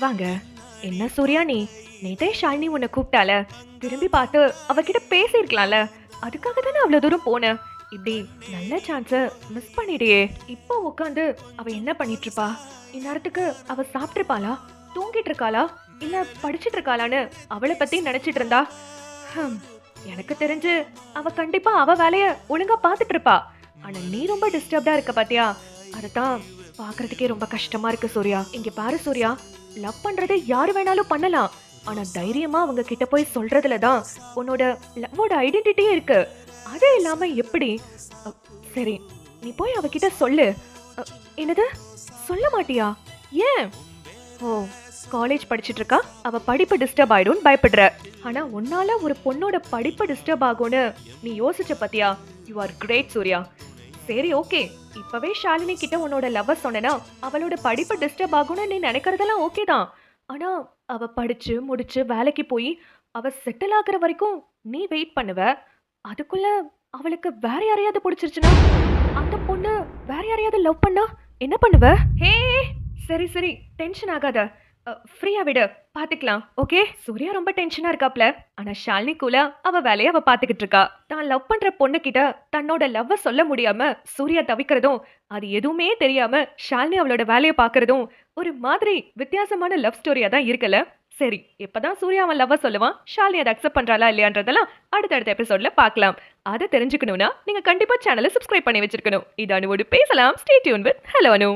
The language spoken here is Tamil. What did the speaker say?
வாங்க. என்ன சூர்யா நீ? நேத்தே ஷாலினி உன்னை கூப்பிட்டால, திரும்பி பார்த்து அவகிட்ட பேசியிருக்கலாம்ல. அதுக்காக தானே அவ்வளவு தூரம் போன. இப்படி நல்ல சான்ஸ மிஸ் பண்ணிட்டியே. இப்போ உட்காந்து அவ என்ன பண்ணிட்டு இருப்பா? இந்நேரத்துக்கு அவ சாப்பிட்டிருப்பாளா? தூங்கிட்டு இருக்காளா? இல்ல படிச்சிட்டு இருக்காளான்னு அவளை பத்தி நினைச்சிட்டு இருந்தா, ஹம், எனக்கு தெரிஞ்சு அவ கண்டிப்பா அவ வேலைய ஒழுங்கா பாத்துட்டு இருப்பா. ஆனா நீ ரொம்ப டிஸ்டர்ப்டா இருக்க பாத்தியா? அததான் பாக்குறதுக்கே ரொம்ப கஷ்டமா இருக்கு சூர்யா. இங்க பாரு சூர்யா, லவ் பண்றது யாரு வேணாலும் பண்ணலாம். ஆனா தைரியமா அவங்க கிட்ட போய் சொல்றதுல தான் உன்னோட லவ்வோட ஐடென்டிட்டியே இருக்கு. அது இல்லாம எப்படி? அ, சரி, நீ போய் அவகிட்ட சொல்லு. அ, என்னது? சொல்ல மாட்டியா? ஏன்? ஓ, காலேஜ் படிச்சிட்டு இருக்கா, அவ படிப்பு டிஸ்டர்ப் ஆயிடும் பயப்படுற. ஆனா உன்னால ஒரு பொண்ணோட படிப்பு டிஸ்டர்ப் ஆகும்னு நீ யோசிச்ச பாத்தியா? You are great Surya. சரி, ஓகே, இப்பவே ஷாலினி கிட்ட உன்னோட லவ் சொன்னா அவளோட படிப்பு டிஸ்டர்ப் ஆகும்னு நீ நினைக்கிறதெல்லாம் ஓகே தான். ஆனா அவ படிச்சு முடிச்சு வேலைக்கு போய் அவ செட்டில் ஆகுற வரைக்கும் நீ வெயிட் பண்ணுவ. அதுக்குள்ள அவளுக்கு வேற யாரையாவது பிடிச்சிருச்சுன்னா, அந்த பொண்ணு வேற யாரையாவது லவ் பண்ணா என்ன பண்ணுவ? ஹே, சரி சரி, டென்ஷன் ஆகாத. ஃப்ரீயா விடு, பாத்துக்கலாம். ஓகே. சூர்யா ரொம்ப டென்ஷனா இருக்காப்ல. ஆனா ஷாலினி கூலா அவ வேலைய அவ பாத்துக்கிட்டு இருக்கா. தான் லவ் பண்ற பொண்ணு கிட்ட தன்னோட லவ்வ சொல்ல முடியாம சூர்யா தவிக்கிறதும், அது எதுவுமே தெரியாம ஷாலினி அவளோட வேலைய பாக்குறதும் ஒரு மாதிரி வித்தியாசமான லவ் ஸ்டோரியா தான் இருக்குல்ல. சரி, எப்பதான் சூர்யா அவன் லவ்வ சொல்லுவான், ஷாலினி அதை அக்செப்ட் பண்றாளா இல்லையான்றதெல்லாம் அடுத்தடுத்த எபிசோட்ல பார்க்கலாம். அதை தெரிஞ்சுக்கணும்னா நீங்க கண்டிப்பா சேனலை சப்ஸ்கிரைப் பண்ணி வச்சிருக்கணும். இது அனுவோடு பேசலாம். Stay tune with hello Anu.